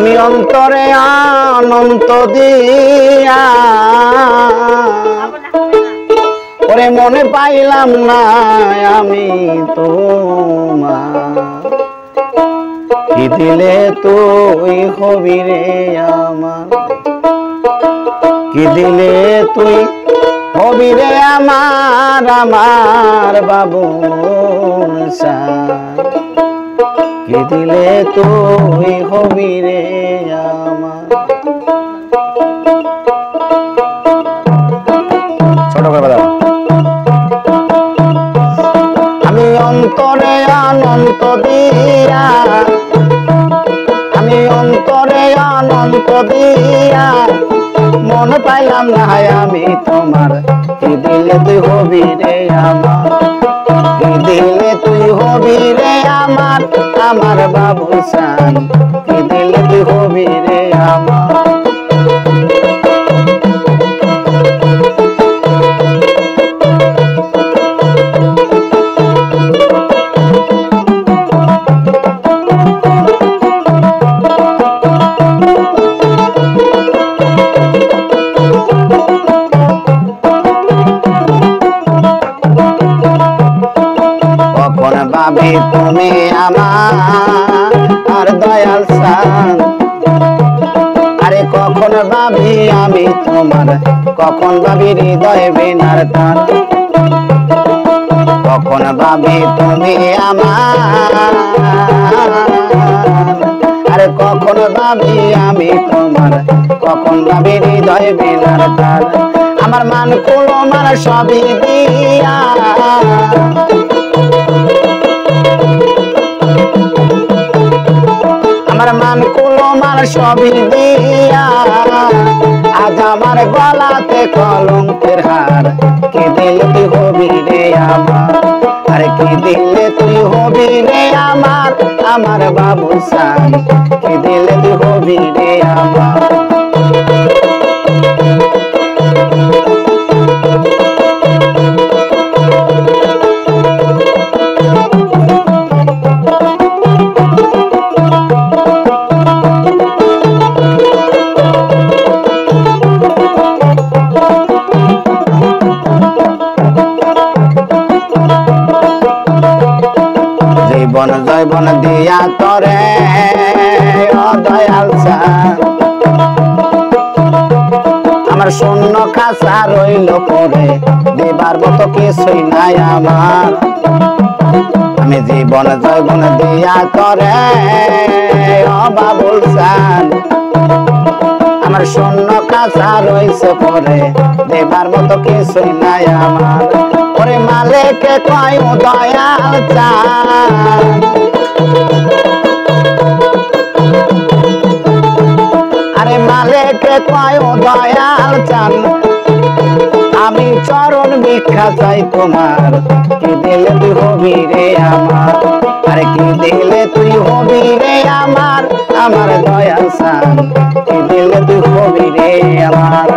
আমি অন্তরে আনন্দ দিয়া ওরে মনে পাইলাম না আমি তোমার কি দিলে তুই হবি রে আমার কি দিলে তুই হবি রে আমার আমার বাবুর সান কি দিলে তুই হবি রে আমার ছোট করে বাজাও আমি অন্তরে আনন্দ দিয়া আমি অন্তরে আনন্দ দিয়া মন পাইলাম না আমি তোমার কি দিলে তুই হবি রে আমার কি দিলে তুই হবি রে আমার আমার বাবু সান কি দিলে তুই হবি রে আমার ভাবি তুমি আমার দয়াল সান আরে কখন ভাবি আমি তোমার কখন ভাবি হৃদয় বিনার টান কখন ভাবি তুমি আমার আরে কখন ভাবি আমি তোমার কখন ভাবি হৃদয় বিনার টান আমার মান কুলো মার সবই দিয়া আমার মান কুলো মার সবই দিয়া আজ আমার গলাতে কলঙ্কের হার কি দিলে তুই হবি রে আমার আরে কি দিলে তুই হবি রে আমার আমার বাবু সান কি দিলে তুই হবি রে আমার জীবন জৈবন দিয়া তরে দয়াল সান আমার শূন্য খাসা রইল পরে দেবার মতো কিছুই নাই আমার আমি জীবন জৈবন দিয়া তরে বাবুল সান আমার শূন্য খাসা রইছে পরে দেবার মতো কিছুই নাই আমার ওরে মালিকে কয় দয়াল চান আরে মালিকে কয় দয়াল চান আমি চরণ ভিক্ষা চাই তোমার কি দিলে তুই হবি রে আমার আরে কি দিলে তুই হবি রে আমার আমার দয়াল চান কি দিলে তুই হবি রে আমার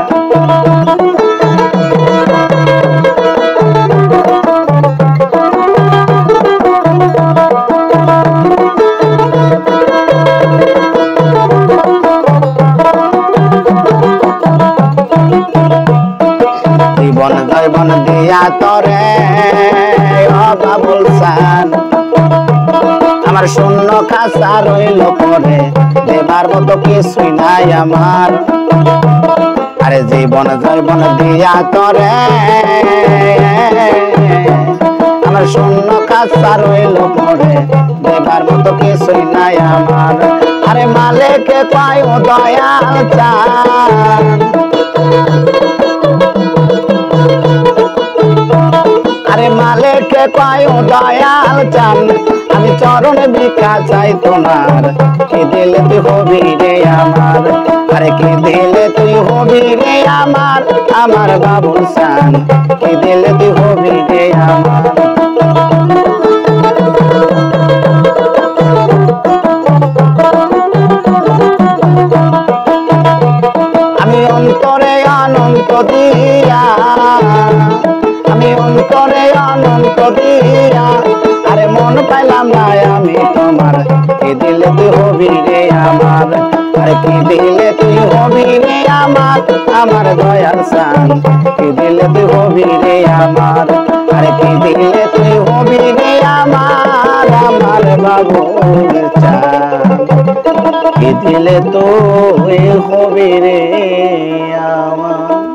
জীবন জৈবন দিয়া তরে বাবুল সান আমার শূন্য খাসা রইল পরে দেবার মতো কিছুই নাই আমার আরে জীবন জৈবন দিয়া তরে আমার শূন্য খাসা রইল পরে দেবার মতো কিছুই নাই আমার আরে মালিকে কয় দয়াল চান আরে মালিকে কয় দয়াল চান আমি চরণ ভিক্ষা চাই তোমার কি দিলে তুই হবি রে আমার আরে কি দিলে তুই হবি রে আমার আমার বাবুল সান কি দিলে তুই হবি রে আমার আমি অন্তরে আনন্দ দিয়া আমি অন্তরে আনন্দ দিয়া আরে মন পাইলাম না আমি তোমার কি দিলে তুই হবি রে আমার আরে কি দিলে তুই হবি রে আমার, আমার দয়াল চান, কি দিলে তুই হবি রে আমার, আরে কি দিলে তুই হবি রে আমার, আমার বাবুর চান, কি দিলে তুই হবি রে আমার।